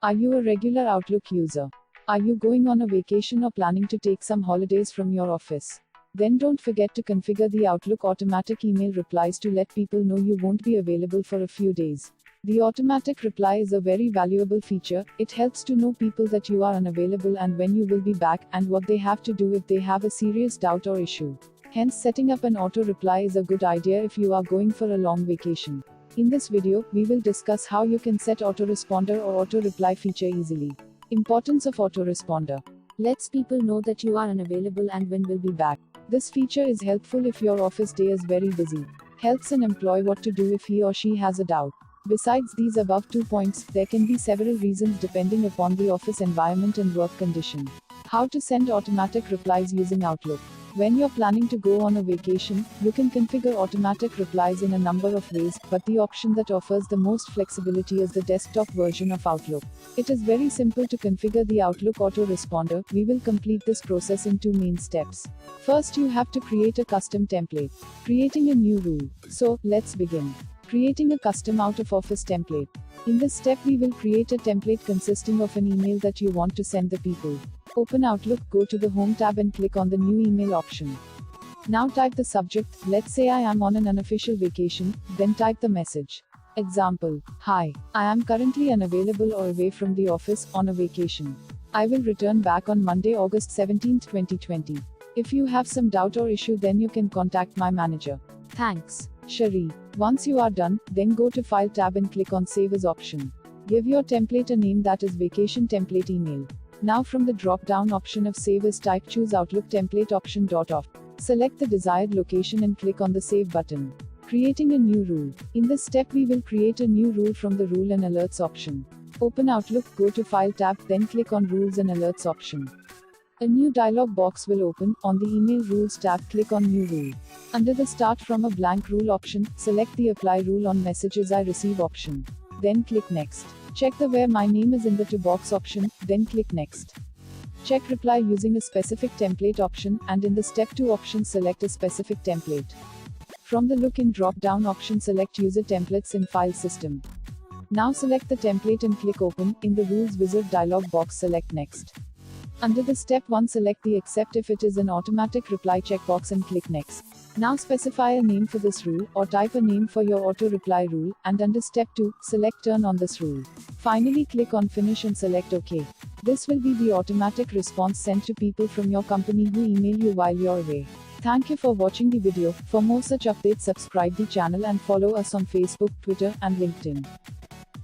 Are you a regular Outlook user? Are you going on a vacation or planning to take some holidays from your office? Then don't forget to configure the Outlook automatic email replies to let people know you won't be available for a few days. The automatic reply is a very valuable feature. It helps to know people that you are unavailable and when you will be back, and what they have to do if they have a serious doubt or issue. Hence, setting up an auto reply is a good idea if you are going for a long vacation. In this video, we will discuss how you can set autoresponder or auto reply feature easily. Importance of autoresponder. Lets people know that you are unavailable and when will be back. This feature is helpful if your office day is very busy. Helps an employee what to do if he or she has a doubt. Besides these above 2 points, there can be several reasons depending upon the office environment and work condition. How to send automatic replies using Outlook. When you're planning to go on a vacation, you can configure automatic replies in a number of ways, but the option that offers the most flexibility is the desktop version of Outlook. It is very simple to configure the Outlook autoresponder. We will complete this process in 2 main steps. First, you have to create a custom template. Creating a new rule. So, let's begin. Creating a custom out-of-office template. In this step, we will create a template consisting of an email that you want to send the people. Open Outlook, go to the Home tab and click on the New Email option. Now type the subject. Let's say I am on an unofficial vacation, then type the message. Example: Hi, I am currently unavailable or away from the office, on a vacation. I will return back on Monday, August 17, 2020. If you have some doubt or issue, then you can contact my manager. Thanks, Shari. Once you are done, then go to File tab and click on Save As option. Give your template a name, that is Vacation Template Email. Now from the drop-down option of Save As type choose Outlook Template option. Off. Select the desired location and click on the Save button. Creating a new rule. In this step, we will create a new rule from the Rule and Alerts option. Open Outlook, go to File tab, then click on Rules and Alerts option. A new dialog box will open. On the Email Rules tab, click on New Rule. Under the Start from a Blank Rule option, select the Apply Rule on Messages I Receive option. Then click Next. Check the Where My Name is in the To Box option, then click Next. Check Reply using a specific template option, and in the Step 2 option select a specific template. From the Look in drop-down option, select User Templates in File System. Now select the template and click Open. In the Rules Wizard dialog box, select Next. Under the Step 1, select the Accept if it is an automatic reply checkbox and click Next. Now specify a name for this rule, or type a name for your auto reply rule, and under Step 2, select Turn on this rule. Finally, click on Finish and select OK. This will be the automatic response sent to people from your company who email you while you're away. Thank you for watching the video. For more such updates, subscribe the channel and follow us on Facebook, Twitter, and LinkedIn.